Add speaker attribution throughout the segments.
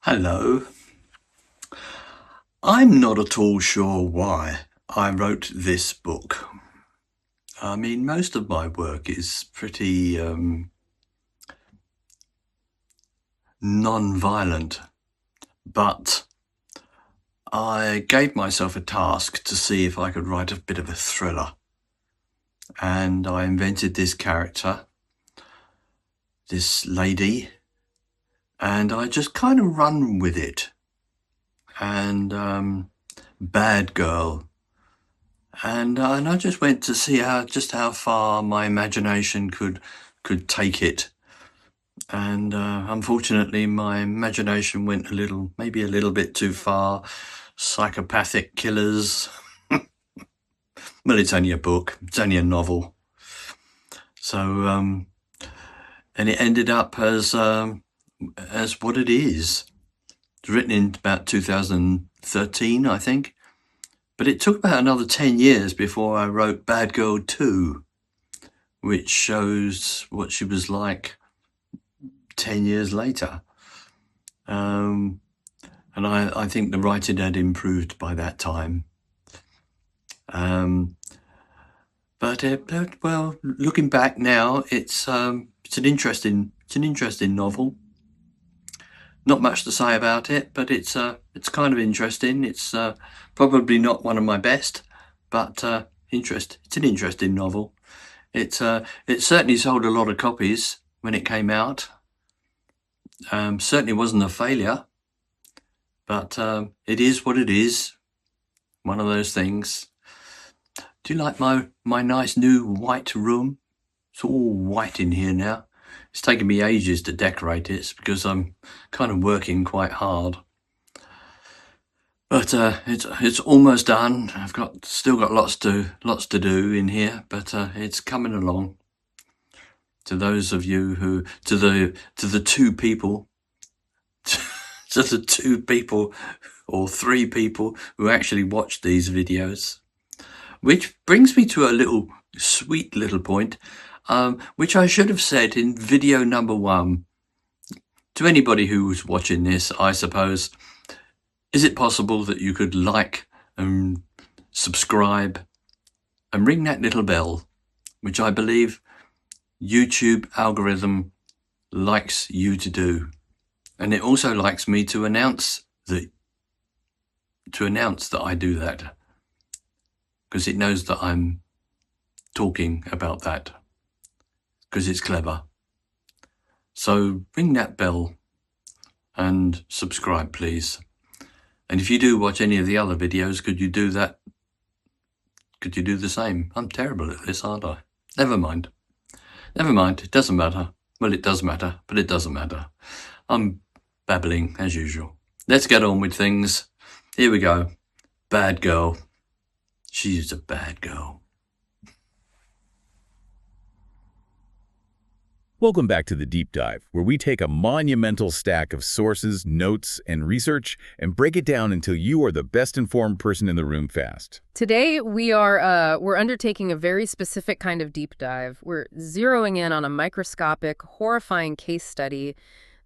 Speaker 1: Hello. I'm not at all sure why I wrote this book. I mean, most of my work is pretty non-violent, but I gave myself a task to see if I could write a bit of a thriller. And I invented this character, this lady, and I just kind of run with it. And bad girl. And I just went to see how far my imagination could take it. And unfortunately, my imagination went maybe a little bit too far. Psychopathic killers. Well, it's only a book. It's only a novel. So, and it ended up as what it is. It's written in about 2013, I think. But it took about another 10 years before I wrote Bad Girl 2, which shows what she was like 10 years later. And I think the writing had improved by that time. Well, looking back now, it's an interesting novel. Not much to say about it, but it's kind of interesting. It's probably not one of my best, but it's an interesting novel. It certainly sold a lot of copies when it came out. Certainly wasn't a failure, but it is what it is. One of those things. Do you like my nice new white room? It's all white in here now. It's taken me ages to decorate it because I'm kind of working quite hard. But it's almost done. I've still got lots to do in here, but it's coming along. To those of you to the two people, to the two people or three people who actually watch these videos, which brings me to a little sweet little point. Which I should have said in video number 1. To anybody who's watching this, I suppose, is it possible that you could like and subscribe and ring that little bell, which I believe YouTube algorithm likes you to do. And it also likes me to announce that I do that, because it knows that I'm talking about that. Because it's clever. So ring that bell and subscribe, please. And if you do watch any of the other videos, could you do that? Could you do the same? I'm terrible at this, aren't I? Never mind. It doesn't matter. Well, it does matter, but it doesn't matter. I'm babbling as usual. Let's get on with things. Here we go. Bad girl. She's a bad girl.
Speaker 2: Welcome back to The Deep Dive, where we take a monumental stack of sources, notes, and research and break it down until you are the best informed person in the room fast.
Speaker 3: Today, we're undertaking a very specific kind of deep dive. We're zeroing in on a microscopic, horrifying case study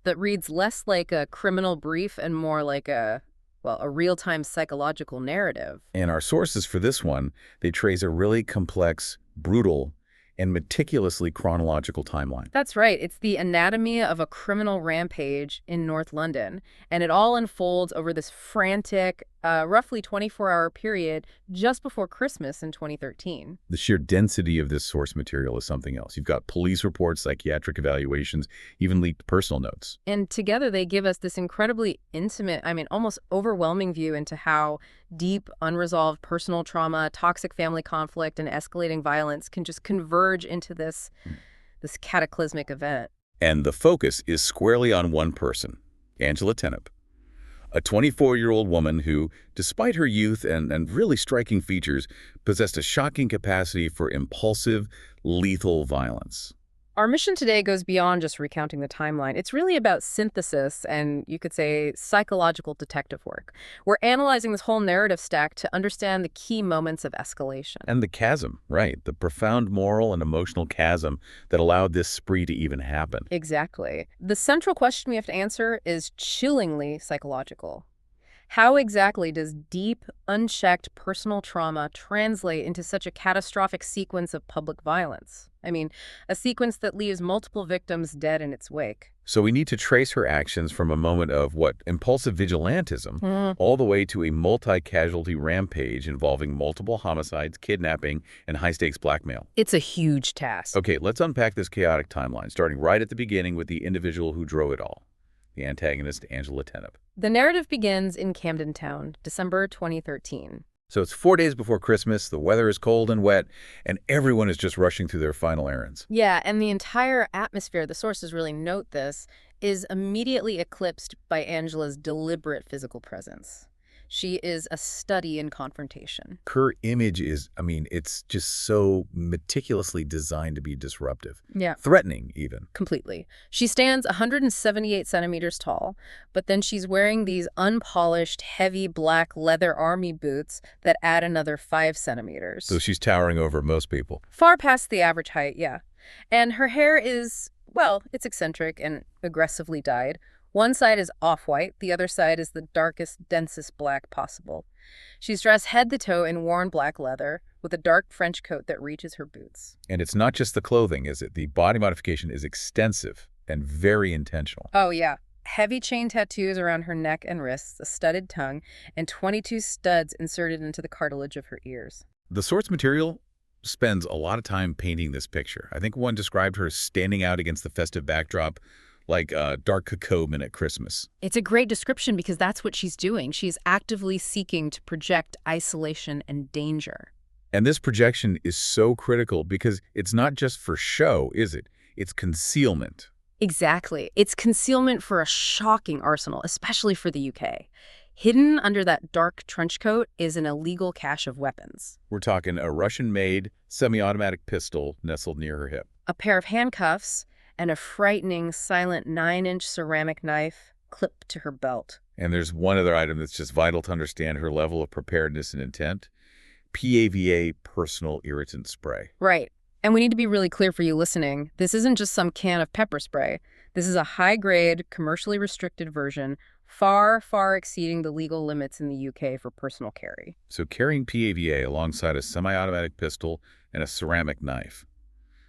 Speaker 3: that reads less like a criminal brief and more like a real-time psychological narrative.
Speaker 2: And our sources for this one, they trace a really complex, brutal, and meticulously chronological timeline.
Speaker 3: That's right. It's the anatomy of a criminal rampage in North London, and it all unfolds over this frantic, roughly 24-hour period just before Christmas in 2013.
Speaker 2: The sheer density of this source material is something else. You've got police reports, psychiatric evaluations, even leaked personal notes.
Speaker 3: And together they give us this incredibly intimate, almost overwhelming view into how deep, unresolved personal trauma, toxic family conflict, and escalating violence can just converge into this cataclysmic event.
Speaker 2: And the focus is squarely on one person, Angela Tenneb, a 24-year-old woman who, despite her youth and really striking features, possessed a shocking capacity for impulsive, lethal violence.
Speaker 3: Our mission today goes beyond just recounting the timeline. It's really about synthesis and, you could say, psychological detective work. We're analyzing this whole narrative stack to understand the key moments of escalation.
Speaker 2: And the chasm, right, the profound moral and emotional chasm that allowed this spree to even happen.
Speaker 3: Exactly. The central question we have to answer is chillingly psychological. How exactly does deep, unchecked personal trauma translate into such a catastrophic sequence of public violence? I mean, a sequence that leaves multiple victims dead in its wake.
Speaker 2: So we need to trace her actions from a moment of, impulsive vigilantism, all the way to a multi-casualty rampage involving multiple homicides, kidnapping, and high-stakes blackmail.
Speaker 3: It's a huge task.
Speaker 2: Okay, let's unpack this chaotic timeline, starting right at the beginning with the individual who drove it all, the antagonist, Angela Tenneb.
Speaker 3: The narrative begins in Camden Town, December 2013.
Speaker 2: So it's 4 days before Christmas, the weather is cold and wet, and everyone is just rushing through their final errands.
Speaker 3: Yeah, and the entire atmosphere, the sources really note this, is immediately eclipsed by Angela's deliberate physical presence. She is a study in confrontation.
Speaker 2: Her image is, it's just so meticulously designed to be disruptive.
Speaker 3: Yeah.
Speaker 2: Threatening, even.
Speaker 3: Completely. She stands 178 centimeters tall, but then she's wearing these unpolished, heavy black leather army boots that add another 5 centimeters.
Speaker 2: So she's towering over most people.
Speaker 3: Far past the average height, yeah. And her hair is, well, it's eccentric and aggressively dyed. One side is off-white, the other side is the darkest, densest black possible. She's dressed head to toe in worn black leather, with a dark French coat that reaches her boots.
Speaker 2: And it's not just the clothing, is it? The body modification is extensive and very intentional.
Speaker 3: Oh, yeah. Heavy chain tattoos around her neck and wrists, a studded tongue, and 22 studs inserted into the cartilage of her ears.
Speaker 2: The source material spends a lot of time painting this picture. I think one described her as standing out against the festive backdrop like a dark cacophony at Christmas.
Speaker 3: It's a great description because that's what she's doing. She's actively seeking to project isolation and danger.
Speaker 2: And this projection is so critical because it's not just for show, is it? It's concealment.
Speaker 3: Exactly. It's concealment for a shocking arsenal, especially for the UK. Hidden under that dark trench coat is an illegal cache of weapons.
Speaker 2: We're talking a Russian-made semi-automatic pistol nestled near her hip.
Speaker 3: A pair of handcuffs and a frightening, silent 9-inch ceramic knife clipped to her belt.
Speaker 2: And there's one other item that's just vital to understand her level of preparedness and intent. PAVA personal irritant spray.
Speaker 3: Right. And we need to be really clear for you listening. This isn't just some can of pepper spray. This is a high-grade, commercially restricted version, far, far exceeding the legal limits in the UK for personal carry.
Speaker 2: So carrying PAVA alongside a semi-automatic pistol and a ceramic knife.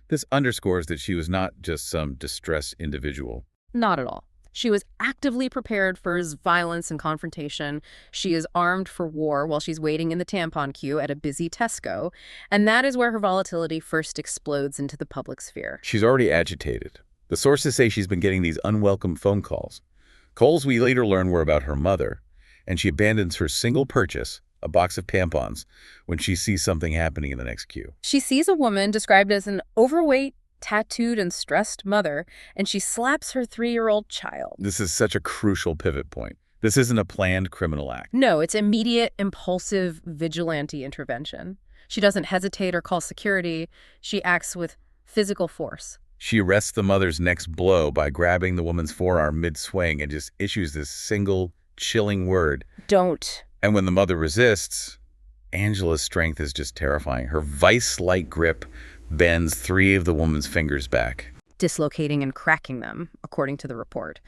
Speaker 2: This underscores that she was not just some distressed individual.
Speaker 3: Not at all. She was actively prepared for his violence and confrontation. She is armed for war while she's waiting in the tampon queue at a busy Tesco. And that is where her volatility first explodes into the public sphere.
Speaker 2: She's already agitated. The sources say she's been getting these unwelcome phone calls. Calls we later learn were about her mother. And she abandons her single purchase, a box of tampons, when she sees something happening in the next queue.
Speaker 3: She sees a woman described as an overweight, tattooed, and stressed mother, and she slaps her 3-year-old child.
Speaker 2: This is such a crucial pivot point. This isn't a planned criminal act.
Speaker 3: No, it's immediate, impulsive, vigilante intervention. She doesn't hesitate or call security. She acts with physical force.
Speaker 2: She arrests the mother's next blow by grabbing the woman's forearm mid-swing and just issues this single, chilling word.
Speaker 3: Don't.
Speaker 2: And when the mother resists, Angela's strength is just terrifying. Her vice-like grip bends 3 of the woman's fingers back,
Speaker 3: dislocating and cracking them, according to the report.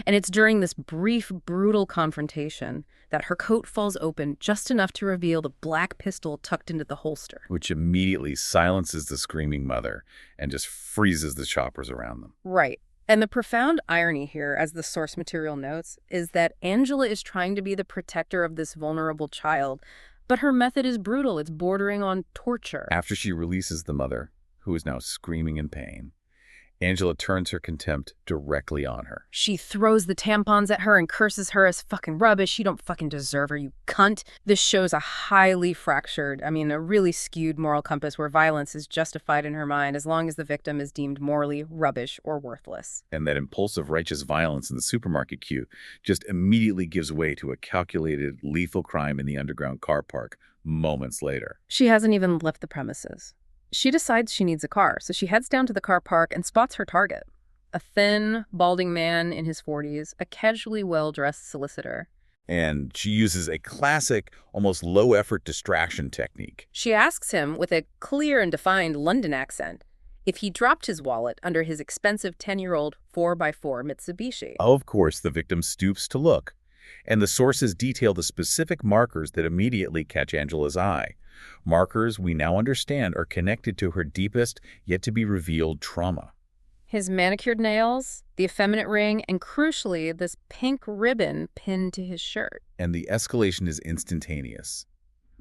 Speaker 3: And it's during this brief, brutal confrontation that her coat falls open just enough to reveal the black pistol tucked into the holster.
Speaker 2: which immediately silences the screaming mother and just freezes the shoppers around them.
Speaker 3: Right. And the profound irony here, as the source material notes, is that Angela is trying to be the protector of this vulnerable child, but her method is brutal. It's bordering on torture.
Speaker 2: After she releases the mother, who is now screaming in pain, Angela turns her contempt directly on her.
Speaker 3: She throws the tampons at her and curses her as fucking rubbish. You don't fucking deserve her, you cunt. This shows a highly fractured, a really skewed moral compass where violence is justified in her mind as long as the victim is deemed morally rubbish or worthless.
Speaker 2: And that impulsive righteous violence in the supermarket queue just immediately gives way to a calculated lethal crime in the underground car park moments later.
Speaker 3: She hasn't even left the premises. She decides she needs a car, so she heads down to the car park and spots her target. A thin, balding man in his 40s, a casually well-dressed solicitor.
Speaker 2: And she uses a classic, almost low-effort distraction technique.
Speaker 3: She asks him, with a clear and defined London accent, if he dropped his wallet under his expensive 10-year-old 4x4 Mitsubishi.
Speaker 2: Of course, the victim stoops to look, and the sources detail the specific markers that immediately catch Angela's eye. Markers we now understand are connected to her deepest, yet-to-be-revealed trauma.
Speaker 3: His manicured nails, the effeminate ring, and crucially, this pink ribbon pinned to his shirt.
Speaker 2: And the escalation is instantaneous,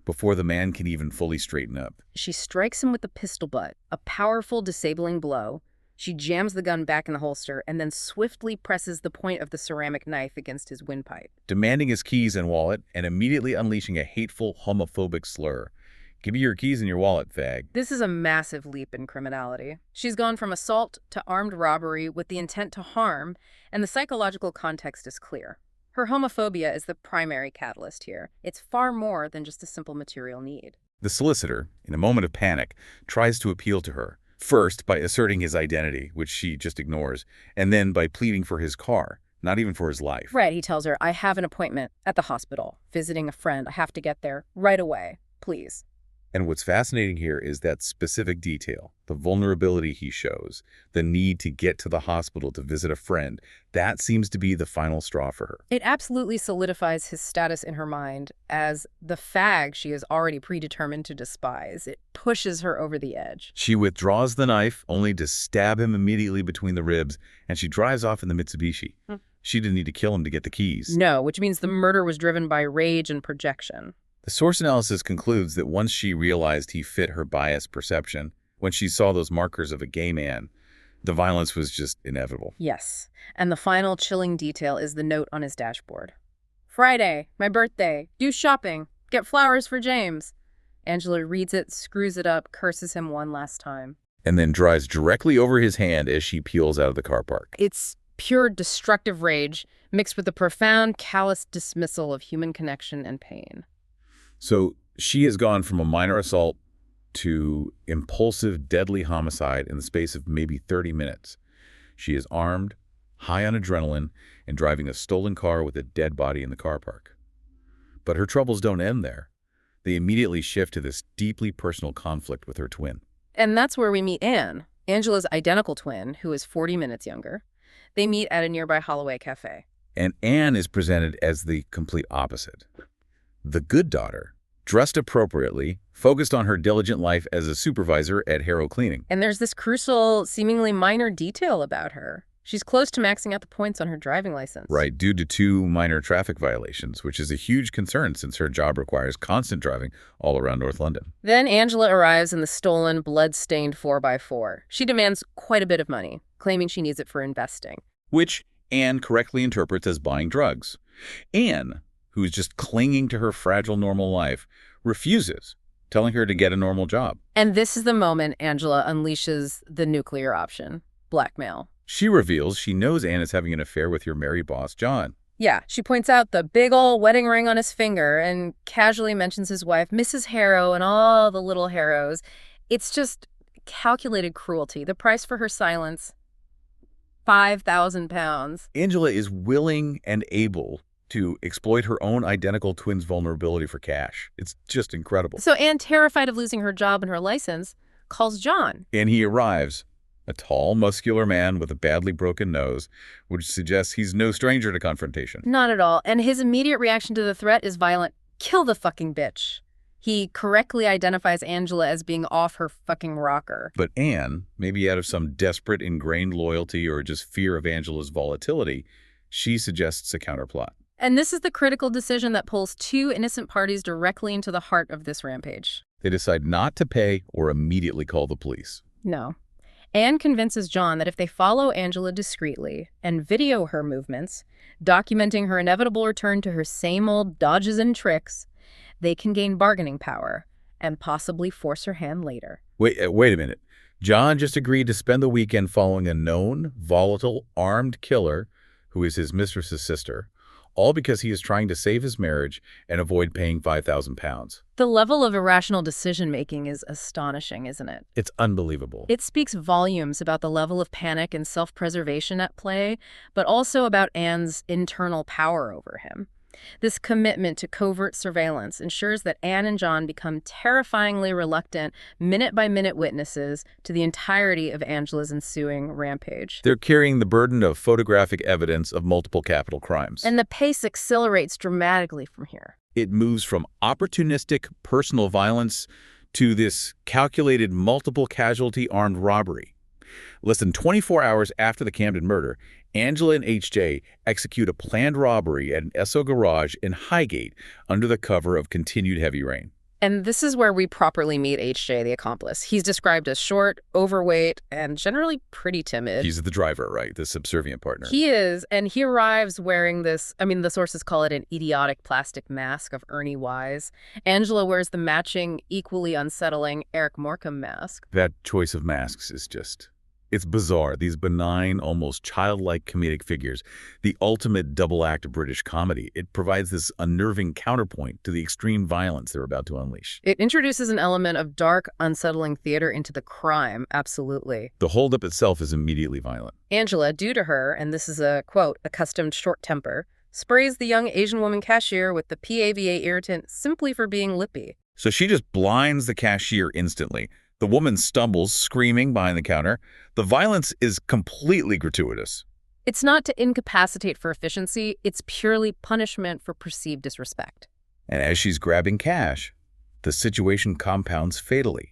Speaker 2: before the man can even fully straighten up.
Speaker 3: She strikes him with the pistol butt, a powerful, disabling blow. She jams the gun back in the holster and then swiftly presses the point of the ceramic knife against his windpipe,
Speaker 2: Demanding his keys and wallet, and immediately unleashing a hateful, homophobic slur. Give me your keys and your wallet, fag.
Speaker 3: This is a massive leap in criminality. She's gone from assault to armed robbery with the intent to harm, and the psychological context is clear. Her homophobia is the primary catalyst here. It's far more than just a simple material need.
Speaker 2: The solicitor, in a moment of panic, tries to appeal to her, first by asserting his identity, which she just ignores, and then by pleading for his car, not even for his life.
Speaker 3: Right, he tells her, I have an appointment at the hospital, visiting a friend. I have to get there right away. Please.
Speaker 2: And what's fascinating here is that specific detail, the vulnerability he shows, the need to get to the hospital to visit a friend, that seems to be the final straw for her.
Speaker 3: It absolutely solidifies his status in her mind as the fag she is already predetermined to despise. It pushes her over the edge.
Speaker 2: She withdraws the knife, only to stab him immediately between the ribs, and she drives off in the Mitsubishi. She didn't need to kill him to get the keys.
Speaker 3: No, which means the murder was driven by rage and projection.
Speaker 2: The source analysis concludes that once she realized he fit her biased perception, when she saw those markers of a gay man, the violence was just inevitable.
Speaker 3: Yes, and the final chilling detail is the note on his dashboard. Friday, my birthday, do shopping, get flowers for James. Angela reads it, screws it up, curses him one last time.
Speaker 2: And then drives directly over his hand as she peels out of the car park.
Speaker 3: It's pure destructive rage mixed with a profound, callous dismissal of human connection and pain.
Speaker 2: So she has gone from a minor assault to impulsive, deadly homicide in the space of maybe 30 minutes. She is armed, high on adrenaline, and driving a stolen car with a dead body in the car park. But her troubles don't end there. They immediately shift to this deeply personal conflict with her twin.
Speaker 3: And that's where we meet Anne, Angela's identical twin, who is 40 minutes younger. They meet at a nearby Holloway cafe.
Speaker 2: And Anne is presented as the complete opposite. The good daughter, dressed appropriately, focused on her diligent life as a supervisor at Harrow Cleaning.
Speaker 3: And there's this crucial, seemingly minor detail about her. She's close to maxing out the points on her driving license.
Speaker 2: Right, due to 2 minor traffic violations, which is a huge concern since her job requires constant driving all around North London.
Speaker 3: Then Angela arrives in the stolen, blood-stained 4x4. She demands quite a bit of money, claiming she needs it for investing.
Speaker 2: Which Anne correctly interprets as buying drugs. Anne, who is just clinging to her fragile normal life, refuses, telling her to get a normal job.
Speaker 3: And this is the moment Angela unleashes the nuclear option, blackmail.
Speaker 2: She reveals she knows Anne is having an affair with your merry boss, John.
Speaker 3: Yeah, she points out the big ol' wedding ring on his finger and casually mentions his wife, Mrs. Harrow, and all the little Harrows. It's just calculated cruelty. The price for her silence, £5,000.
Speaker 2: Angela is willing and able to exploit her own identical twin's vulnerability for cash. It's just incredible.
Speaker 3: So Anne, terrified of losing her job and her license, calls John.
Speaker 2: And he arrives, a tall, muscular man with a badly broken nose, which suggests he's no stranger to confrontation.
Speaker 3: Not at all. And his immediate reaction to the threat is violent. Kill the fucking bitch. He correctly identifies Angela as being off her fucking rocker.
Speaker 2: But Anne, maybe out of some desperate ingrained loyalty or just fear of Angela's volatility, she suggests a counterplot.
Speaker 3: And this is the critical decision that pulls 2 innocent parties directly into the heart of this rampage.
Speaker 2: They decide not to pay or immediately call the police.
Speaker 3: No. Anne convinces John that if they follow Angela discreetly and video her movements, documenting her inevitable return to her same old dodges and tricks, they can gain bargaining power and possibly force her hand later.
Speaker 2: Wait a minute. John just agreed to spend the weekend following a known, volatile, armed killer who is his mistress's sister, all because he is trying to save his marriage and avoid paying £5,000.
Speaker 3: The level of irrational decision-making is astonishing, isn't it?
Speaker 2: It's unbelievable.
Speaker 3: It speaks volumes about the level of panic and self-preservation at play, but also about Anne's internal power over him. This commitment to covert surveillance ensures that Anne and John become terrifyingly reluctant, minute-by-minute witnesses to the entirety of Angela's ensuing rampage.
Speaker 2: They're carrying the burden of photographic evidence of multiple capital crimes.
Speaker 3: And the pace accelerates dramatically from here.
Speaker 2: It moves from opportunistic personal violence to this calculated multiple casualty armed robbery. Less than 24 hours after the Camden murder, Angela and H.J. execute a planned robbery at an Esso garage in Highgate under the cover of continued heavy rain.
Speaker 3: And this is where we properly meet H.J., the accomplice. He's described as short, overweight, and generally pretty timid.
Speaker 2: He's the driver, right? The subservient partner.
Speaker 3: He is, and he arrives wearing this, the sources call it an idiotic plastic mask of Ernie Wise. Angela wears the matching, equally unsettling Eric Morecambe mask.
Speaker 2: That choice of masks is just... It's bizarre. These benign, almost childlike comedic figures, the ultimate double-act British comedy. It provides this unnerving counterpoint to the extreme violence they're about to unleash.
Speaker 3: It introduces an element of dark, unsettling theater into the crime, absolutely.
Speaker 2: The holdup itself is immediately violent.
Speaker 3: Angela, due to her, and this is a, quote, accustomed short temper, sprays the young Asian woman cashier with the PAVA irritant simply for being lippy.
Speaker 2: So she just blinds the cashier instantly. The woman stumbles, screaming behind the counter. The violence is completely gratuitous.
Speaker 3: It's not to incapacitate for efficiency, it's purely punishment for perceived disrespect.
Speaker 2: And as she's grabbing cash, the situation compounds fatally.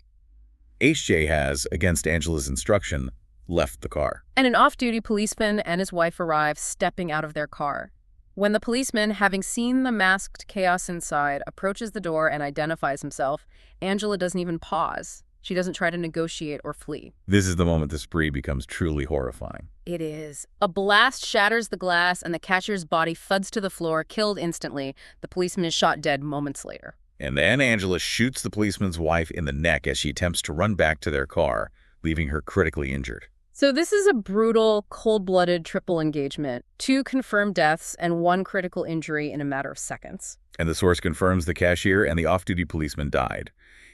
Speaker 2: H.J. has, against Angela's instruction, left the car.
Speaker 3: And an off-duty policeman and his wife arrive, stepping out of their car. When the policeman, having seen the masked chaos inside, approaches the door and identifies himself, Angela doesn't even pause. She doesn't try to negotiate or flee.
Speaker 2: This is the moment the spree becomes truly horrifying.
Speaker 3: It is. A blast shatters the glass and the cashier's body thuds to the floor, killed instantly. The policeman is shot dead moments later.
Speaker 2: And then Angela shoots the policeman's wife in the neck as she attempts to run back to their car, leaving her critically injured.
Speaker 3: So this is a brutal, cold-blooded triple engagement. 2 confirmed deaths and 1 critical injury in a matter of seconds.
Speaker 2: And the source confirms the cashier and the off-duty policeman died.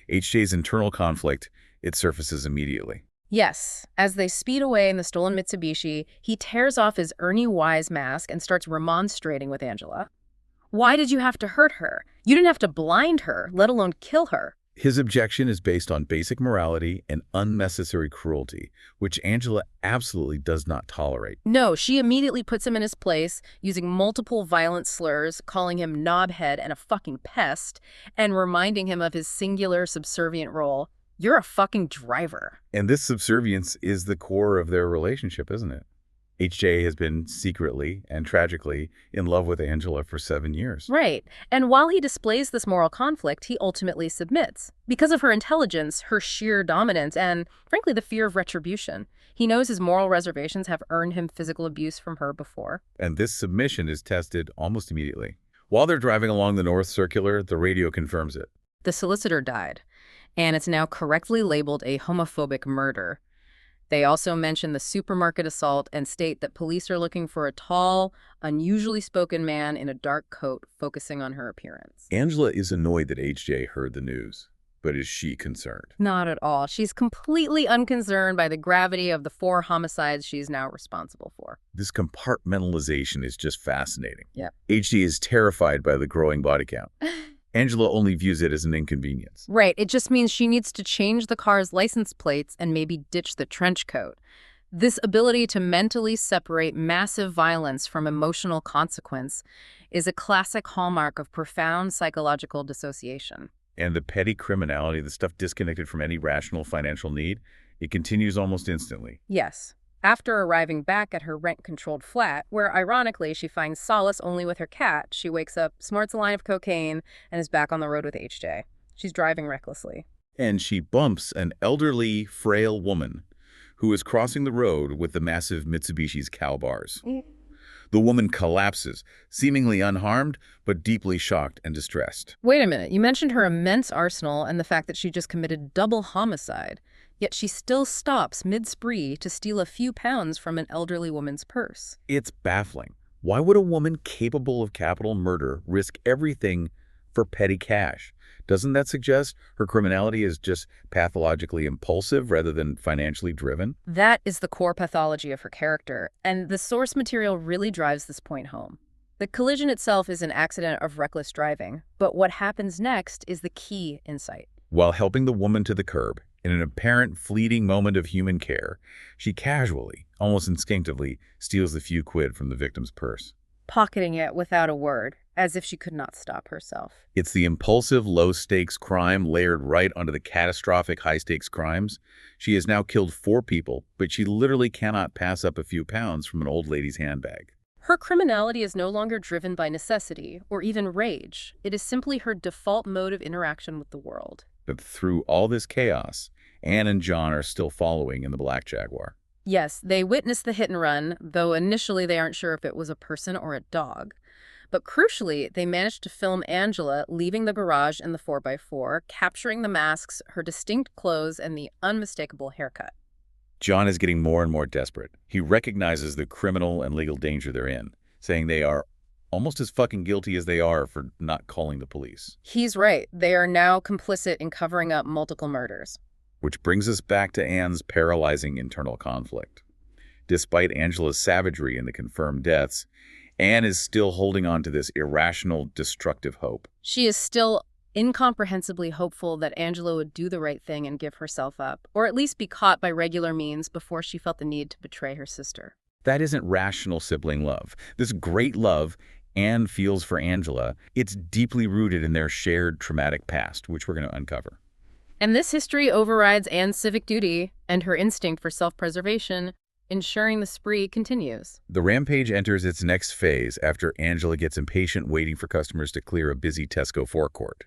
Speaker 2: H.J.'s internal conflict, it surfaces immediately.
Speaker 3: Yes. As they speed away in the stolen Mitsubishi, he tears off his Ernie Wise mask and starts remonstrating with Angela. Why did you have to hurt her? You didn't have to blind her, let alone kill her.
Speaker 2: His objection is based on basic morality and unnecessary cruelty, which Angela absolutely does not tolerate.
Speaker 3: No, she immediately puts him in his place, using multiple violent slurs, calling him knobhead and a fucking pest, and reminding him of his singular subservient role. You're a fucking driver.
Speaker 2: And this subservience is the core of their relationship, isn't it? H.J. has been secretly and tragically in love with Angela for 7 years.
Speaker 3: Right. And while he displays this moral conflict, he ultimately submits. Because of her intelligence, her sheer dominance, and, frankly, the fear of retribution. He knows his moral reservations have earned him physical abuse from her before.
Speaker 2: And this submission is tested almost immediately. While they're driving along the North Circular, the radio confirms it.
Speaker 3: The solicitor died, and it's now correctly labeled a homophobic murder. They also mention the supermarket assault and state that police are looking for a tall, unusually spoken man in a dark coat, focusing on her appearance.
Speaker 2: Angela is annoyed that H.J. heard the news, but is she concerned?
Speaker 3: Not at all. She's completely unconcerned by the gravity of the 4 homicides she's now responsible for.
Speaker 2: This compartmentalization is just fascinating.
Speaker 3: Yep.
Speaker 2: H.J. is terrified by the growing body count. Angela only views it as an inconvenience.
Speaker 3: Right. It just means she needs to change the car's license plates and maybe ditch the trench coat. This ability to mentally separate massive violence from emotional consequence is a classic hallmark of profound psychological dissociation.
Speaker 2: And the petty criminality, the stuff disconnected from any rational financial need, it continues almost instantly.
Speaker 3: Yes. After arriving back at her rent-controlled flat, where ironically she finds solace only with her cat, she wakes up, snorts a line of cocaine, and is back on the road with H.J. She's driving recklessly.
Speaker 2: And she bumps an elderly, frail woman who is crossing the road with the massive Mitsubishi's cow bars. The woman collapses, seemingly unharmed, but deeply shocked and distressed.
Speaker 3: Wait a minute. You mentioned her immense arsenal and the fact that she just committed double homicide. Yet she still stops mid-spree to steal a few pounds from an elderly woman's purse.
Speaker 2: It's baffling. Why would a woman capable of capital murder risk everything for petty cash? Doesn't that suggest her criminality is just pathologically impulsive rather than financially driven?
Speaker 3: That is the core pathology of her character, and the source material really drives this point home. The collision itself is an accident of reckless driving, but what happens next is the key insight.
Speaker 2: While helping the woman to the curb, in an apparent fleeting moment of human care, she casually, almost instinctively, steals the few quid from the victim's purse.
Speaker 3: Pocketing it without a word, as if she could not stop herself.
Speaker 2: It's the impulsive, low-stakes crime layered right onto the catastrophic, high-stakes crimes. She has now killed 4 people, but she literally cannot pass up a few pounds from an old lady's handbag.
Speaker 3: Her criminality is no longer driven by necessity or even rage. It is simply her default mode of interaction with the world.
Speaker 2: But through all this chaos, Anne and John are still following in the Black Jaguar.
Speaker 3: Yes, they witnessed the hit and run, though initially they aren't sure if it was a person or a dog. But crucially, they managed to film Angela leaving the garage in the 4x4, capturing the masks, her distinct clothes, and the unmistakable haircut.
Speaker 2: John is getting more and more desperate. He recognizes the criminal and legal danger they're in, saying they are almost as fucking guilty as they are for not calling the police.
Speaker 3: He's right. They are now complicit in covering up multiple murders.
Speaker 2: Which brings us back to Anne's paralyzing internal conflict. Despite Angela's savagery in the confirmed deaths, Anne is still holding on to this irrational, destructive hope.
Speaker 3: She is still incomprehensibly hopeful that Angela would do the right thing and give herself up, or at least be caught by regular means before she felt the need to betray her sister.
Speaker 2: That isn't rational sibling love. This great love Anne feels for Angela, it's deeply rooted in their shared traumatic past, which we're going to uncover.
Speaker 3: And this history overrides Anne's civic duty and her instinct for self-preservation, ensuring the spree continues.
Speaker 2: The rampage enters its next phase after Angela gets impatient waiting for customers to clear a busy Tesco forecourt.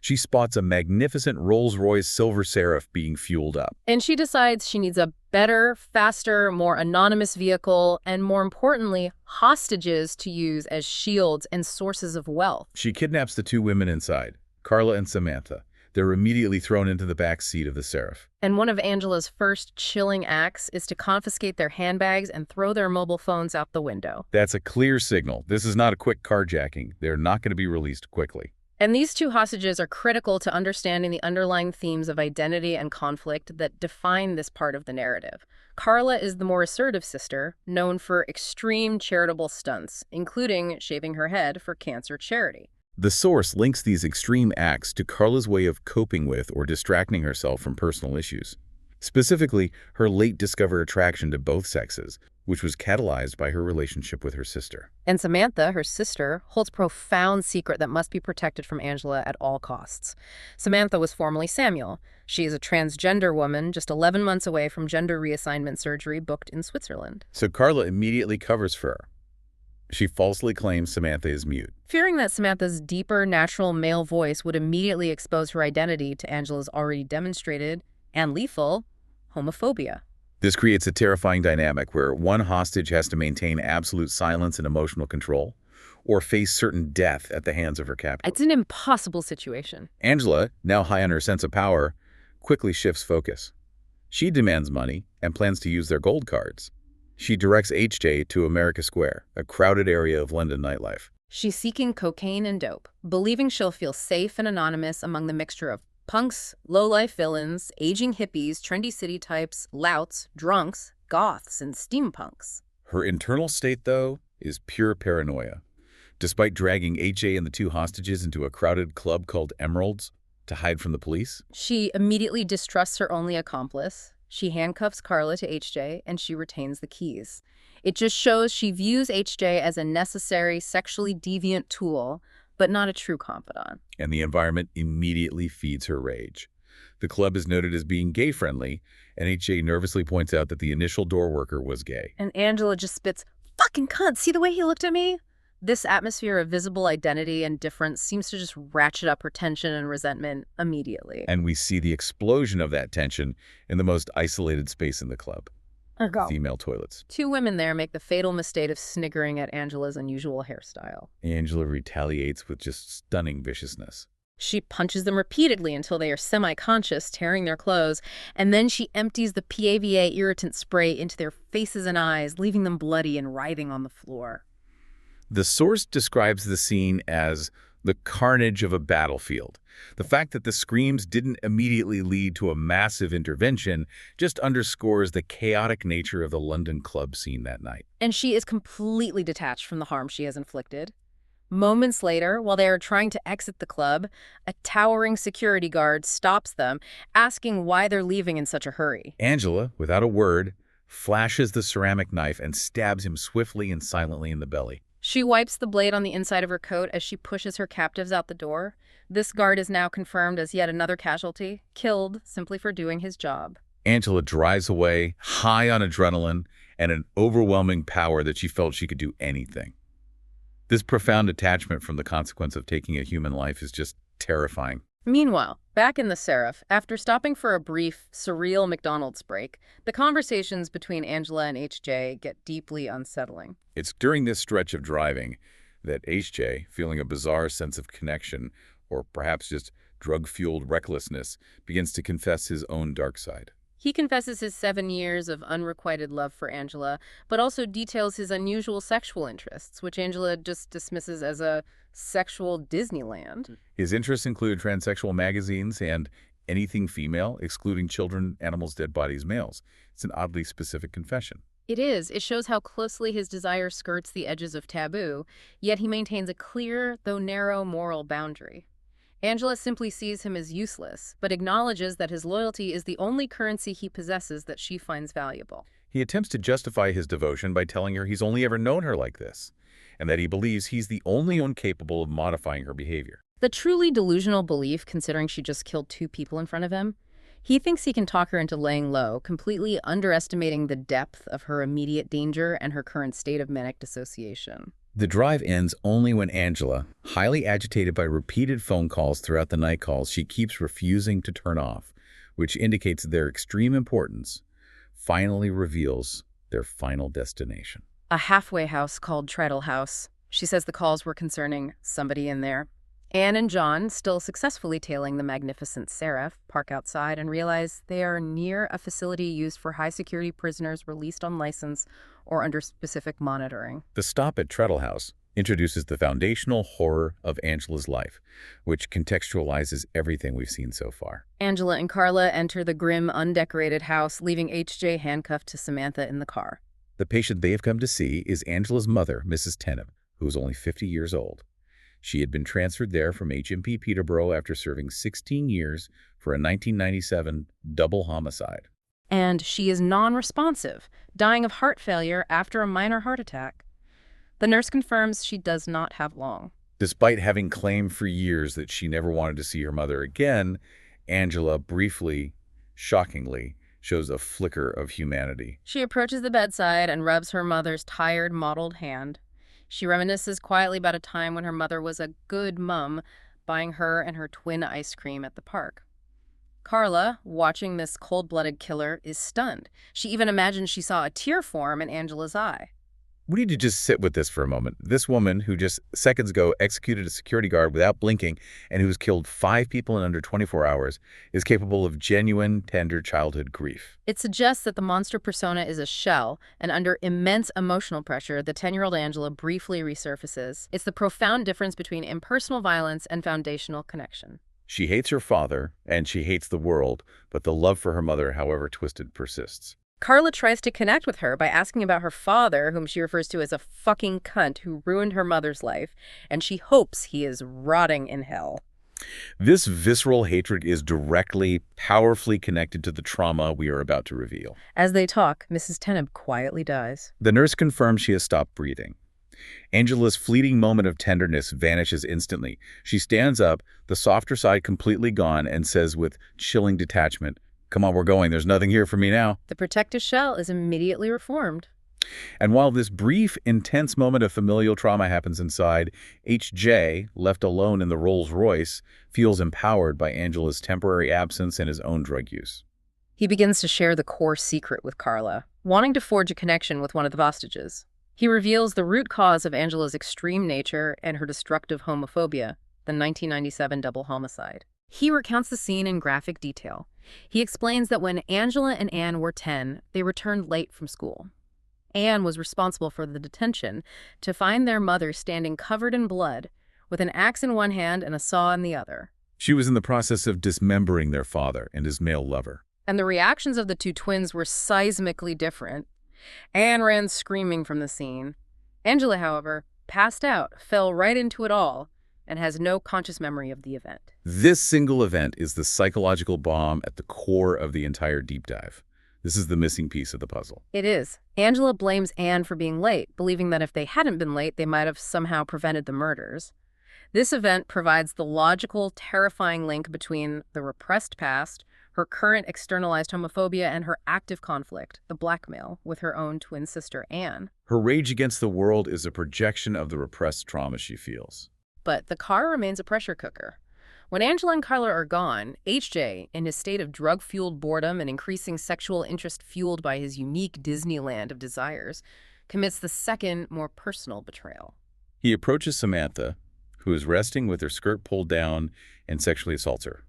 Speaker 2: She spots a magnificent Rolls-Royce Silver Seraph being fueled up.
Speaker 3: And she decides she needs a better, faster, more anonymous vehicle, and more importantly, hostages to use as shields and sources of wealth.
Speaker 2: She kidnaps the 2 women inside, Carla and Samantha. They're immediately thrown into the back seat of the Seraph.
Speaker 3: And one of Angela's first chilling acts is to confiscate their handbags and throw their mobile phones out the window.
Speaker 2: That's a clear signal. This is not a quick carjacking. They're not going to be released quickly.
Speaker 3: And these 2 hostages are critical to understanding the underlying themes of identity and conflict that define this part of the narrative. Carla is the more assertive sister, known for extreme charitable stunts, including shaving her head for cancer charity.
Speaker 2: The source links these extreme acts to Carla's way of coping with or distracting herself from personal issues. Specifically, her late-discovered attraction to both sexes, which was catalyzed by her relationship with her sister.
Speaker 3: And Samantha, her sister, holds a profound secret that must be protected from Angela at all costs. Samantha was formerly Samuel. She is a transgender woman just 11 months away from gender reassignment surgery booked in Switzerland.
Speaker 2: So Carla immediately covers for her. She falsely claims Samantha is mute.
Speaker 3: Fearing that Samantha's deeper, natural male voice would immediately expose her identity to Angela's already demonstrated and lethal homophobia.
Speaker 2: This creates a terrifying dynamic where one hostage has to maintain absolute silence and emotional control, or face certain death at the hands of her captor.
Speaker 3: It's an impossible situation.
Speaker 2: Angela, now high on her sense of power, quickly shifts focus. She demands money and plans to use their gold cards. She directs HJ to America Square, a crowded area of London nightlife.
Speaker 3: She's seeking cocaine and dope, believing she'll feel safe and anonymous among the mixture of punks, low-life villains, aging hippies, trendy city types, louts, drunks, goths, and steampunks.
Speaker 2: Her internal state, though, is pure paranoia. Despite dragging HJ and the 2 hostages into a crowded club called Emeralds to hide from the police,
Speaker 3: she immediately distrusts her only accomplice. She handcuffs Carla to HJ, and she retains the keys. It just shows she views HJ as a necessary, sexually deviant tool, but not a true confidant.
Speaker 2: And the environment immediately feeds her rage. The club is noted as being gay-friendly, and HJ nervously points out that the initial door worker was gay.
Speaker 3: And Angela just spits, "Fucking cunt, see the way he looked at me?" This atmosphere of visible identity and difference seems to just ratchet up her tension and resentment immediately.
Speaker 2: And we see the explosion of that tension in the most isolated space in the club. Female toilets.
Speaker 3: 2 women there make the fatal mistake of sniggering at Angela's unusual hairstyle.
Speaker 2: Angela retaliates with just stunning viciousness.
Speaker 3: She punches them repeatedly until they are semi-conscious, tearing their clothes, and then she empties the PAVA irritant spray into their faces and eyes, leaving them bloody and writhing on the floor.
Speaker 2: The source describes the scene as the carnage of a battlefield. The fact that the screams didn't immediately lead to a massive intervention just underscores the chaotic nature of the London club scene that night.
Speaker 3: And she is completely detached from the harm she has inflicted. Moments later, while they are trying to exit the club, a towering security guard stops them, asking why they're leaving in such a hurry.
Speaker 2: Angela, without a word, flashes the ceramic knife and stabs him swiftly and silently in the belly.
Speaker 3: She wipes the blade on the inside of her coat as she pushes her captives out the door. This guard is now confirmed as yet another casualty, killed simply for doing his job.
Speaker 2: Angela drives away, high on adrenaline and an overwhelming power that she felt she could do anything. This profound attachment from the consequence of taking a human life is just terrifying.
Speaker 3: Meanwhile, back in the Seraph, after stopping for a brief, surreal McDonald's break, the conversations between Angela and HJ get deeply unsettling.
Speaker 2: It's during this stretch of driving that HJ, feeling a bizarre sense of connection, or perhaps just drug-fueled recklessness, begins to confess his own dark side.
Speaker 3: He confesses his 7 years of unrequited love for Angela, but also details his unusual sexual interests, which Angela just dismisses as a sexual Disneyland.
Speaker 2: His interests include transsexual magazines and anything female, excluding children, animals, dead bodies, males. It's an oddly specific confession.
Speaker 3: It is. It shows how closely his desire skirts the edges of taboo, yet he maintains a clear, though narrow, moral boundary. Angela simply sees him as useless, but acknowledges that his loyalty is the only currency he possesses that she finds valuable.
Speaker 2: He attempts to justify his devotion by telling her he's only ever known her like this, and that he believes he's the only one capable of modifying her behavior.
Speaker 3: The truly delusional belief, considering she just killed 2 people in front of him, he thinks he can talk her into laying low, completely underestimating the depth of her immediate danger and her current state of manic dissociation.
Speaker 2: The drive ends only when Angela, highly agitated by repeated phone calls throughout the night calls she keeps refusing to turn off, which indicates their extreme importance, finally reveals their final destination.
Speaker 3: A halfway house called Treadle House. She says the calls were concerning somebody in there. Anne and John, still successfully tailing the magnificent Seraph, park outside and realize they are near a facility used for high-security prisoners released on license or under specific monitoring.
Speaker 2: The stop at Treadle House introduces the foundational horror of Angela's life, which contextualizes everything we've seen so far.
Speaker 3: Angela and Carla enter the grim, undecorated house, leaving HJ handcuffed to Samantha in the car.
Speaker 2: The patient they have come to see is Angela's mother, Mrs. Tenneb, who is only 50 years old. She had been transferred there from HMP Peterborough after serving 16 years for a 1997 double homicide.
Speaker 3: And she is non-responsive, dying of heart failure after a minor heart attack. The nurse confirms she does not have long.
Speaker 2: Despite having claimed for years that she never wanted to see her mother again, Angela briefly, shockingly, shows a flicker of humanity.
Speaker 3: She approaches the bedside and rubs her mother's tired, mottled hand. She reminisces quietly about a time when her mother was a good mum, buying her and her twin ice cream at the park. Carla, watching this cold-blooded killer, is stunned. She even imagines she saw a tear form in Angela's eye.
Speaker 2: We need to just sit with this for a moment. This woman who just seconds ago executed a security guard without blinking and who's killed 5 people in under 24 hours is capable of genuine, tender childhood grief.
Speaker 3: It suggests that the monster persona is a shell, and under immense emotional pressure, the 10-year-old Angela briefly resurfaces. It's the profound difference between impersonal violence and foundational connection.
Speaker 2: She hates her father, and she hates the world, but the love for her mother, however twisted, persists.
Speaker 3: Carla tries to connect with her by asking about her father, whom she refers to as a fucking cunt who ruined her mother's life, and she hopes he is rotting in hell.
Speaker 2: This visceral hatred is directly, powerfully connected to the trauma we are about to reveal.
Speaker 3: As they talk, Mrs. Tenneb quietly dies.
Speaker 2: The nurse confirms she has stopped breathing. Angela's fleeting moment of tenderness vanishes instantly. She stands up, the softer side completely gone, and says with chilling detachment, "Come on, we're going. There's nothing here for me now."
Speaker 3: The protective shell is immediately reformed.
Speaker 2: And while this brief, intense moment of familial trauma happens inside, HJ, left alone in the Rolls Royce, feels empowered by Angela's temporary absence and his own drug use.
Speaker 3: He begins to share the core secret with Carla, wanting to forge a connection with one of the hostages. He reveals the root cause of Angela's extreme nature and her destructive homophobia, the 1997 double homicide. He recounts the scene in graphic detail. He explains that when Angela and Anne were 10, they returned late from school. Anne was responsible for the detention, to find their mother standing covered in blood, with an axe in one hand and a saw in the other.
Speaker 2: She was in the process of dismembering their father and his male lover.
Speaker 3: And the reactions of the two twins were seismically different. Anne ran screaming from the scene. Angela, however, passed out, fell right into it all, and has no conscious memory of the event.
Speaker 2: This single event is the psychological bomb at the core of the entire deep dive. This is the missing piece of the puzzle.
Speaker 3: It is. Angela blames Anne for being late, believing that if they hadn't been late, they might have somehow prevented the murders. This event provides the logical, terrifying link between the repressed past, her current externalized homophobia, and her active conflict, the blackmail, with her own twin sister, Anne.
Speaker 2: Her rage against the world is a projection of the repressed trauma she feels.
Speaker 3: But the car remains a pressure cooker. When Angela and Carla are gone, H.J., in his state of drug-fueled boredom and increasing sexual interest fueled by his unique Disneyland of desires, commits the second, more personal betrayal.
Speaker 2: He approaches Samantha, who is resting with her skirt pulled down, and sexually assaults her.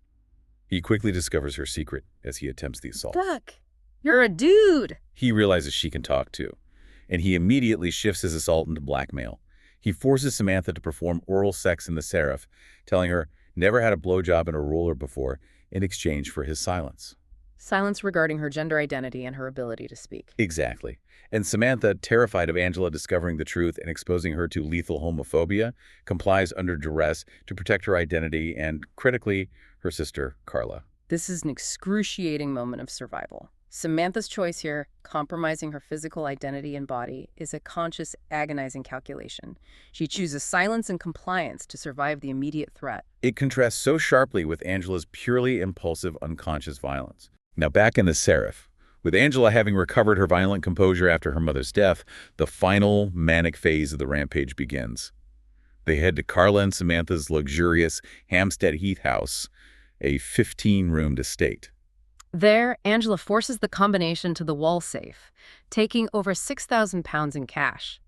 Speaker 2: He quickly discovers her secret as he attempts the assault.
Speaker 3: Fuck! You're a dude!
Speaker 2: He realizes she can talk too, and he immediately shifts his assault into blackmail. He forces Samantha to perform oral sex in the Seraph, telling her never had a blowjob in a roller before, in exchange for his silence.
Speaker 3: Silence regarding her gender identity and her ability to speak.
Speaker 2: Exactly. And Samantha, terrified of Angela discovering the truth and exposing her to lethal homophobia, complies under duress to protect her identity and, critically, her sister, Carla.
Speaker 3: This is an excruciating moment of survival. Samantha's choice here, compromising her physical identity and body, is a conscious, agonizing calculation. She chooses silence and compliance to survive the immediate threat.
Speaker 2: It contrasts so sharply with Angela's purely impulsive, unconscious violence. Now back in the Seraph, with Angela having recovered her violent composure after her mother's death, the final manic phase of the rampage begins. They head to Carla and Samantha's luxurious Hampstead Heath house, a 15-roomed estate.
Speaker 3: There, Angela forces the combination to the wall safe, taking over £6,000 in cash.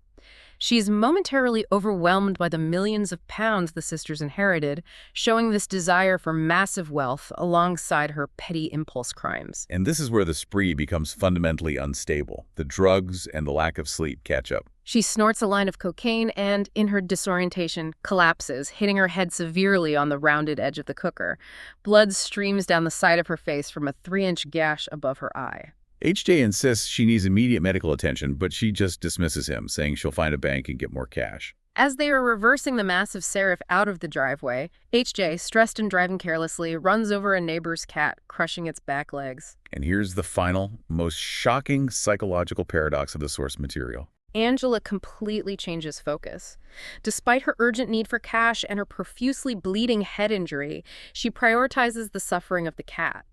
Speaker 3: She's momentarily overwhelmed by the millions of pounds the sisters inherited, showing this desire for massive wealth alongside her petty impulse crimes.
Speaker 2: And this is where the spree becomes fundamentally unstable. The drugs and the lack of sleep catch up.
Speaker 3: She snorts a line of cocaine and, in her disorientation, collapses, hitting her head severely on the rounded edge of the cooker. Blood streams down the side of her face from a 3-inch gash above her eye.
Speaker 2: H.J. insists she needs immediate medical attention, but she just dismisses him, saying she'll find a bank and get more cash.
Speaker 3: As they are reversing the massive Seraph out of the driveway, H.J., stressed and driving carelessly, runs over a neighbor's cat, crushing its back legs.
Speaker 2: And here's the final, most shocking psychological paradox of the source material.
Speaker 3: Angela completely changes focus. Despite her urgent need for cash and her profusely bleeding head injury, she prioritizes the suffering of the cat.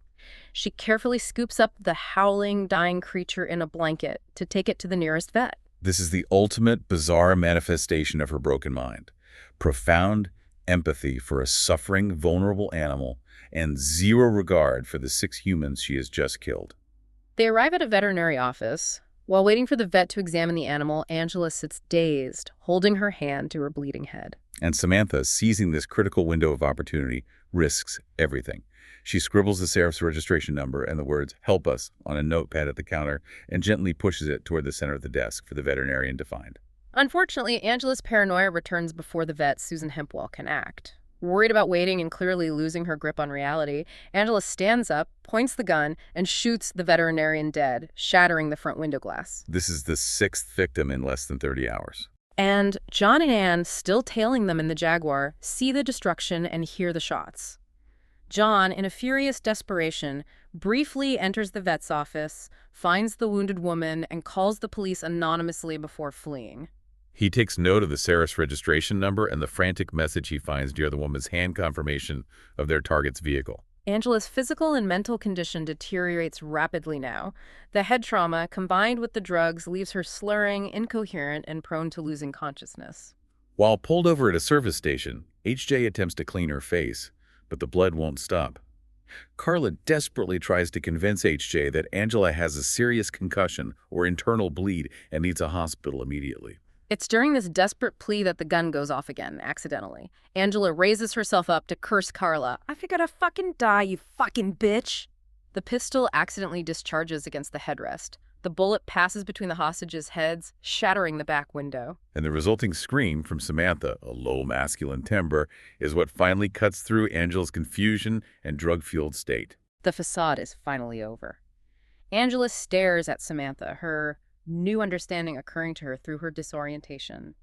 Speaker 3: She carefully scoops up the howling, dying creature in a blanket to take it to the nearest vet.
Speaker 2: This is the ultimate bizarre manifestation of her broken mind. Profound empathy for a suffering, vulnerable animal and zero regard for the 6 humans she has just killed.
Speaker 3: They arrive at a veterinary office. While waiting for the vet to examine the animal, Angela sits dazed, holding her hand to her bleeding head.
Speaker 2: And Samantha, seizing this critical window of opportunity, risks everything. She scribbles the Seraph's registration number and the words, "Help us," on a notepad at the counter and gently pushes it toward the center of the desk for the veterinarian to find.
Speaker 3: Unfortunately, Angela's paranoia returns before the vet, Susan Hempwell, can act. Worried about waiting and clearly losing her grip on reality, Angela stands up, points the gun, and shoots the veterinarian dead, shattering the front window glass.
Speaker 2: This is the 6th victim in less than 30 hours.
Speaker 3: And John and Anne, still tailing them in the Jaguar, see the destruction and hear the shots. John, in a furious desperation, briefly enters the vet's office, finds the wounded woman, and calls the police anonymously before fleeing.
Speaker 2: He takes note of the Seraph's registration number and the frantic message he finds near the woman's hand confirmation of their target's vehicle.
Speaker 3: Angela's physical and mental condition deteriorates rapidly now. The head trauma, combined with the drugs, leaves her slurring, incoherent, and prone to losing consciousness.
Speaker 2: While pulled over at a service station, H.J. attempts to clean her face, but the blood won't stop. Carla desperately tries to convince H.J. that Angela has a serious concussion or internal bleed and needs a hospital immediately.
Speaker 3: It's during this desperate plea that the gun goes off again, accidentally. Angela raises herself up to curse Carla. "I figured I'd fucking die, you fucking bitch!" The pistol accidentally discharges against the headrest. The bullet passes between the hostages' heads, shattering the back window.
Speaker 2: And the resulting scream from Samantha, a low masculine timbre, is what finally cuts through Angela's confusion and drug-fueled state.
Speaker 3: The facade is finally over. Angela stares at Samantha, her new understanding occurring to her through her disorientation.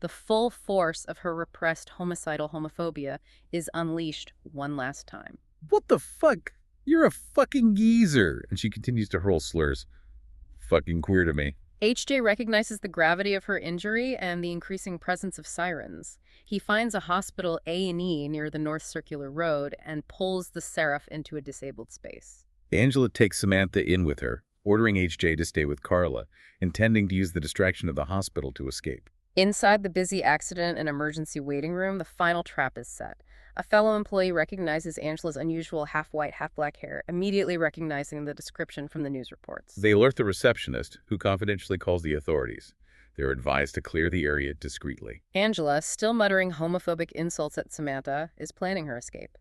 Speaker 3: The full force of her repressed homicidal homophobia is unleashed one last time.
Speaker 2: What the fuck? You're a fucking geezer. And she continues to hurl slurs. Fucking queer to me.
Speaker 3: HJ recognizes the gravity of her injury and the increasing presence of sirens. He finds a hospital A&E near the North Circular Road and pulls the Seraph into a disabled space.
Speaker 2: Angela takes Samantha in with her, ordering HJ to stay with Carla, intending to use the distraction of the hospital to escape.
Speaker 3: Inside the busy accident and emergency waiting room, the final trap is set. A fellow employee recognizes Angela's unusual half-white, half-black hair, immediately recognizing the description from the news reports.
Speaker 2: They alert the receptionist, who confidentially calls the authorities. They're advised to clear the area discreetly.
Speaker 3: Angela, still muttering homophobic insults at Samantha, is planning her escape.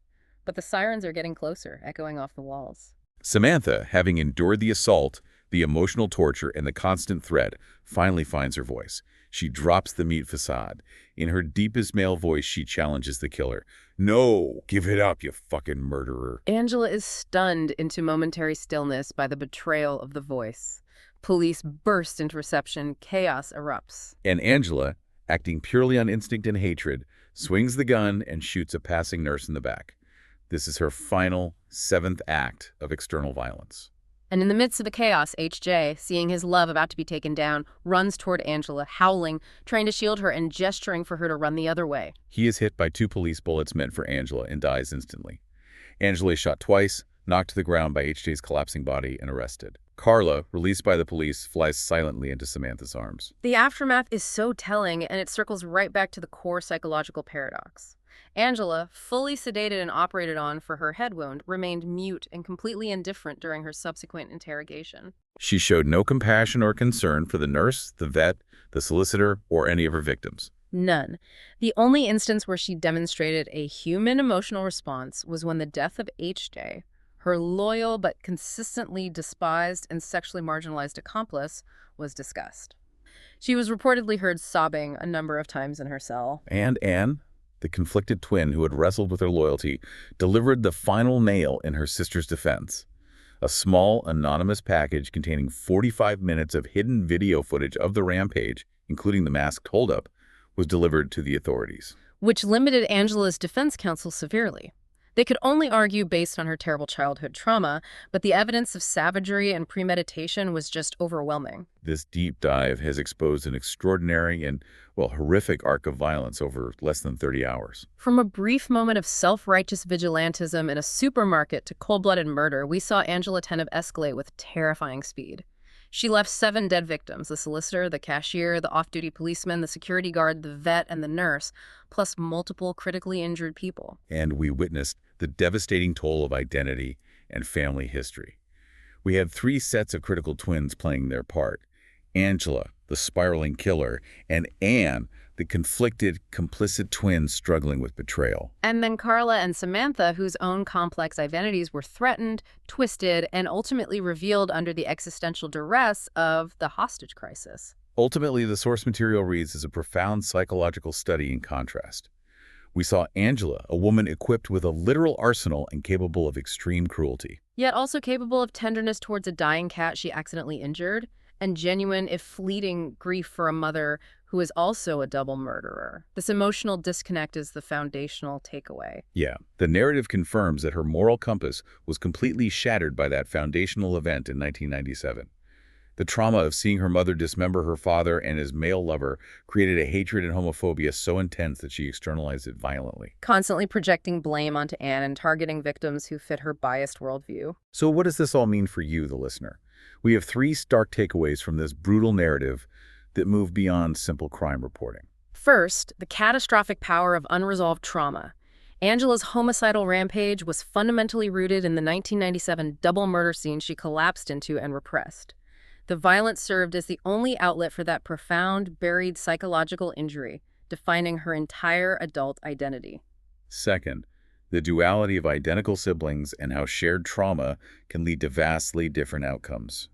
Speaker 3: But the sirens are getting closer, echoing off the walls.
Speaker 2: Samantha, having endured the assault, the emotional torture, and the constant threat, finally finds her voice. She drops the meat facade. In her deepest male voice, she challenges the killer. No, give it up, you fucking murderer.
Speaker 3: Angela is stunned into momentary stillness by the betrayal of the voice. Police burst into reception. Chaos erupts.
Speaker 2: And Angela, acting purely on instinct and hatred, swings the gun and shoots a passing nurse in the back. This is her final, 7th act of external violence.
Speaker 3: And in the midst of the chaos, HJ, seeing his love about to be taken down, runs toward Angela, howling, trying to shield her and gesturing for her to run the other way.
Speaker 2: He is hit by 2 police bullets meant for Angela and dies instantly. Angela is shot twice, knocked to the ground by HJ's collapsing body, and arrested. Carla, released by the police, flies silently into Samantha's arms.
Speaker 3: The aftermath is so telling, and it circles right back to the core psychological paradox. Angela, fully sedated and operated on for her head wound, remained mute and completely indifferent during her subsequent interrogation.
Speaker 2: She showed no compassion or concern for the nurse, the vet, the solicitor, or any of her victims.
Speaker 3: None. The only instance where she demonstrated a human emotional response was when the death of HJ, her loyal but consistently despised and sexually marginalized accomplice, was discussed. She was reportedly heard sobbing a number of times in her cell.
Speaker 2: And Anne, the conflicted twin who had wrestled with her loyalty, delivered the final nail in her sister's defense. A small, anonymous package containing 45 minutes of hidden video footage of the rampage, including the masked holdup, was delivered to the authorities.
Speaker 3: Which limited Angela's defense counsel severely. They could only argue based on her terrible childhood trauma, but the evidence of savagery and premeditation was just overwhelming.
Speaker 2: This deep dive has exposed an extraordinary and, well, horrific arc of violence over less than 30 hours.
Speaker 3: From a brief moment of self-righteous vigilantism in a supermarket to cold-blooded murder, we saw Angela Tenneb escalate with terrifying speed. She left 7 dead victims, the solicitor, the cashier, the off-duty policeman, the security guard, the vet, and the nurse, plus multiple critically injured people.
Speaker 2: And we witnessed the devastating toll of identity and family history. We had 3 sets of critical twins playing their part. Angela, the spiraling killer, and Anne, the conflicted, complicit twin struggling with betrayal.
Speaker 3: And then Carla and Samantha, whose own complex identities were threatened, twisted, and ultimately revealed under the existential duress of the hostage crisis.
Speaker 2: Ultimately, the source material reads as a profound psychological study in contrast. We saw Angela, a woman equipped with a literal arsenal and capable of extreme cruelty.
Speaker 3: Yet also capable of tenderness towards a dying cat she accidentally injured, and genuine, if fleeting, grief for a mother who is also a double murderer. This emotional disconnect is the foundational takeaway.
Speaker 2: Yeah, the narrative confirms that her moral compass was completely shattered by that foundational event in 1997. The trauma of seeing her mother dismember her father and his male lover created a hatred and homophobia so intense that she externalized it violently.
Speaker 3: Constantly projecting blame onto Anne and targeting victims who fit her biased worldview.
Speaker 2: So what does this all mean for you, the listener? We have 3 stark takeaways from this brutal narrative that move beyond simple crime reporting.
Speaker 3: First, the catastrophic power of unresolved trauma. Angela's homicidal rampage was fundamentally rooted in the 1997 double murder scene she collapsed into and repressed. The violence served as the only outlet for that profound, buried psychological injury, defining her entire adult identity.
Speaker 2: Second, the duality of identical siblings and how shared trauma can lead to vastly different outcomes.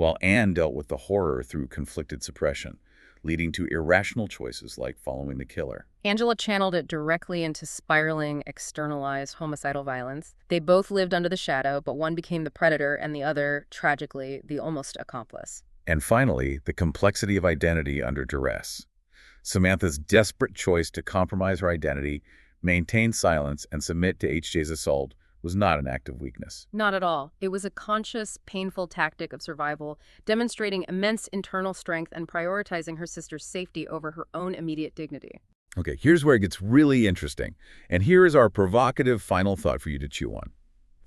Speaker 2: while Anne dealt with the horror through conflicted suppression, leading to irrational choices like following the killer.
Speaker 3: Angela channeled it directly into spiraling, externalized homicidal violence. They both lived under the shadow, but one became the predator and the other, tragically, the almost accomplice.
Speaker 2: And finally, the complexity of identity under duress. Samantha's desperate choice to compromise her identity, maintain silence, and submit to HJ's assault was not an act of weakness.
Speaker 3: Not at all. It was a conscious, painful tactic of survival, demonstrating immense internal strength and prioritizing her sister's safety over her own immediate dignity.
Speaker 2: Okay, here's where it gets really interesting. And here is our provocative final thought for you to chew on.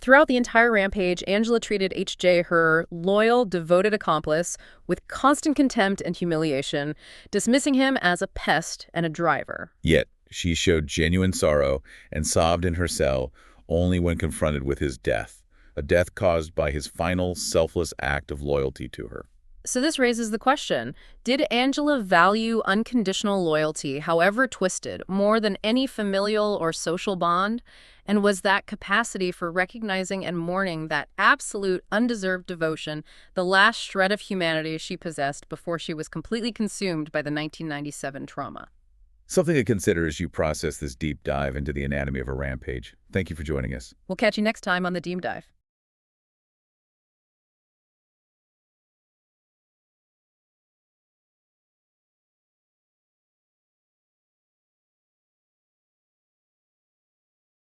Speaker 3: Throughout the entire rampage, Angela treated HJ, her loyal, devoted accomplice, with constant contempt and humiliation, dismissing him as a pest and a driver.
Speaker 2: Yet, she showed genuine sorrow and sobbed in her cell only when confronted with his death, a death caused by his final, selfless act of loyalty to her.
Speaker 3: So this raises the question, did Angela value unconditional loyalty, however twisted, more than any familial or social bond? And was that capacity for recognizing and mourning that absolute, undeserved devotion the last shred of humanity she possessed before she was completely consumed by the 1997 trauma?
Speaker 2: Something to consider as you process this deep dive into the anatomy of a rampage. Thank you for joining us.
Speaker 3: We'll catch you next time on The Deep Dive.